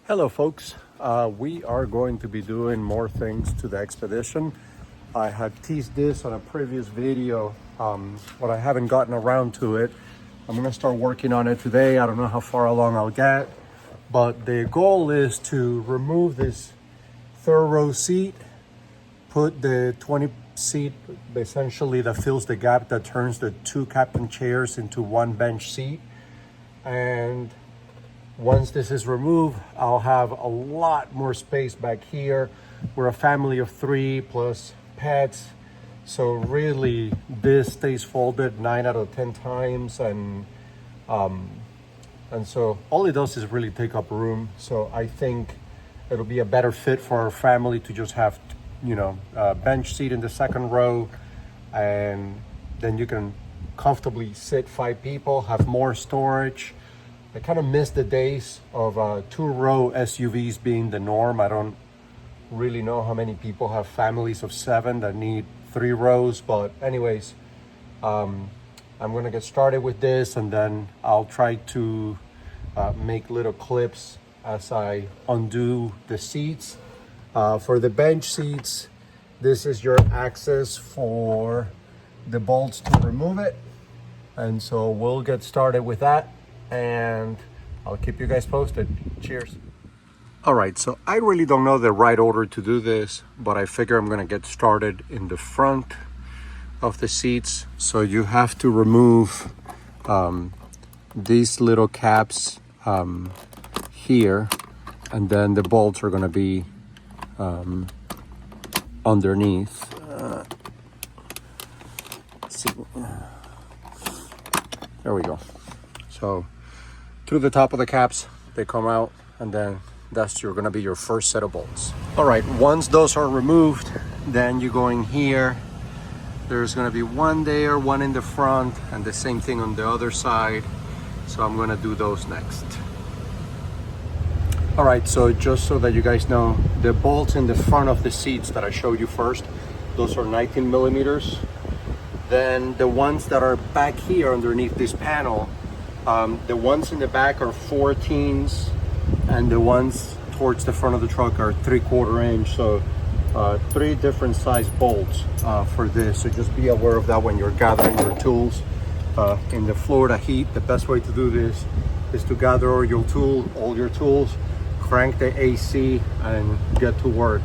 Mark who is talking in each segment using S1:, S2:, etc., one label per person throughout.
S1: Hello folks, we are going to be doing more things to the expedition. I had teased this on a previous video, but I haven't gotten around to it. I'm gonna start working on it today. I don't know how far along I'll get, but the goal is to remove this third row seat, put the 20 seat essentially that fills the gap that turns the two captain chairs into one bench seat. And once this is removed, I'll have a lot more space back here. We're a family of 3 plus pets. So really this stays folded 9 out of 10 times. And so all it does is really take up room. So I think it'll be a better fit for our family to just have, a bench seat in the second row. And then you can comfortably sit 5 people, have more storage. I kind of miss the days of 2-row SUVs being the norm. I don't really know how many people have families of 7 that need 3 rows, but anyways, I'm gonna get started with this, and then I'll try to make little clips as I undo the seats. For the bench seats, this is your access for the bolts to remove it, and so we'll get started with that. And I'll keep you guys posted. Cheers. All right, so I really don't know the right order to do this, but I figure I'm gonna get started in the front of the seats. So you have to remove these little caps here, and then the bolts are gonna be underneath. Let's see. There we go. So through the top of the caps, they come out, and then that's gonna be your first set of bolts. All right, once those are removed, then you go in here. There's gonna be one there, one in the front, and the same thing on the other side. So I'm gonna do those next. All right, so just so that you guys know, the bolts in the front of the seats that I showed you first, those are 19 millimeters. Then the ones that are back here underneath this panel, the ones in the back are 14s, and the ones towards the front of the truck are 3/4 inch. So 3 different size bolts for this. So just be aware of that when you're gathering your tools. In the Florida heat, the best way to do this is to gather all your tools, crank the AC, and get to work.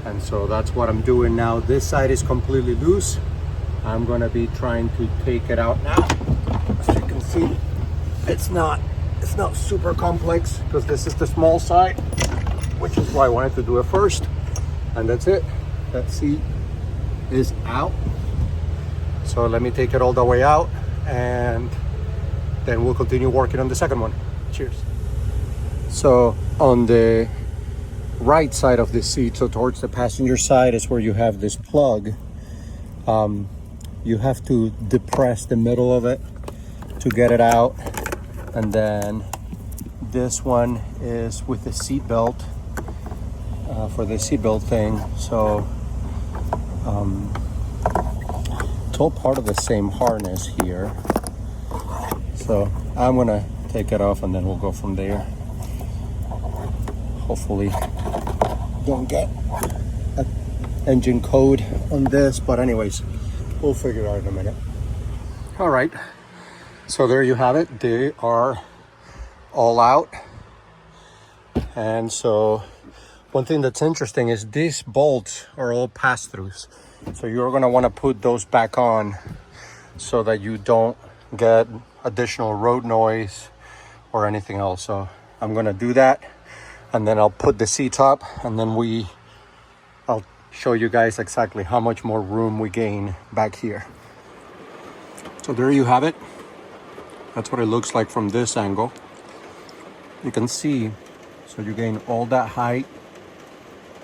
S1: And so that's what I'm doing now. This side is completely loose. I'm gonna be trying to take it out now. As you can see, it's not super complex because this is the small side, which is why I wanted to do it first. And that's it. That seat is out. So let me take it all the way out, and then we'll continue working on the second one. Cheers. So on the right side of the seat, so towards the passenger side, is where you have this plug. You have to depress the middle of it to get it out. And then this one is with the seat belt, for the seatbelt thing. So it's all part of the same harness here. So I'm gonna take it off, and then we'll go from there. Hopefully don't get an engine code on this, but anyways, we'll figure it out in a minute. All right. So there you have it. They are all out. And so one thing that's interesting is these bolts are all pass-throughs. So you're gonna wanna put those back on so that you don't get additional road noise or anything else. So I'm gonna do that, and then I'll put the seats up, and then I'll show you guys exactly how much more room we gain back here. So there you have it. That's what it looks like from this angle. You can see, so you gain all that height,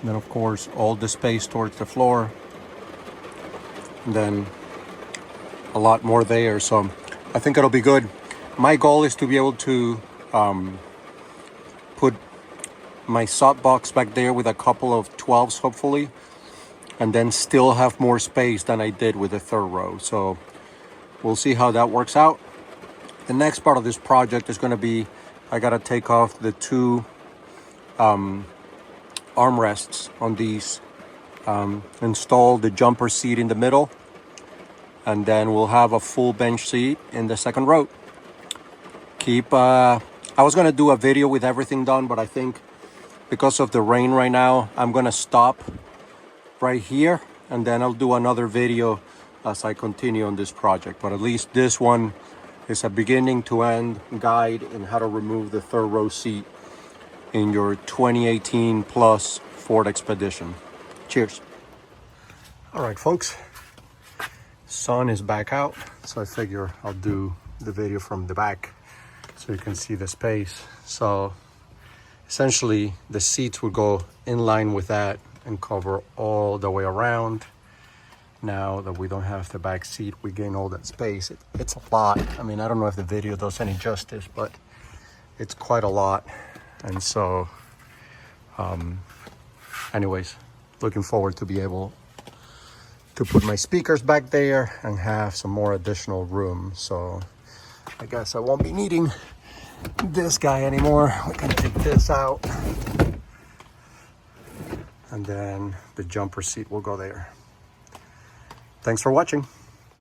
S1: and then of course all the space towards the floor, and then a lot more there. So I think it'll be good. My goal is to be able to put my soft box back there with a couple of 12s hopefully, and then still have more space than I did with the third row. So we'll see how that works out. The next part of this project is going to be, I got to take off the 2 armrests on these. Install the jumper seat in the middle, and then we'll have a full bench seat in the second row. I was gonna do a video with everything done, but I think because of the rain right now, I'm gonna stop right here, and then I'll do another video as I continue on this project. But at least this one is a beginning to end guide in how to remove the third row seat in your 2018 plus Ford Expedition. Cheers. All right, folks, sun is back out, so I figure I'll do the video from the back so you can see the space. So essentially the seats will go in line with that and cover all the way around. Now that we don't have the back seat, we gain all that space. It's a lot. I mean, I don't know if the video does any justice, but it's quite a lot. And so anyways, looking forward to be able to put my speakers back there and have some more additional room. So I guess I won't be needing this guy anymore. We can take this out, and then the jumper seat will go there. Thanks for watching.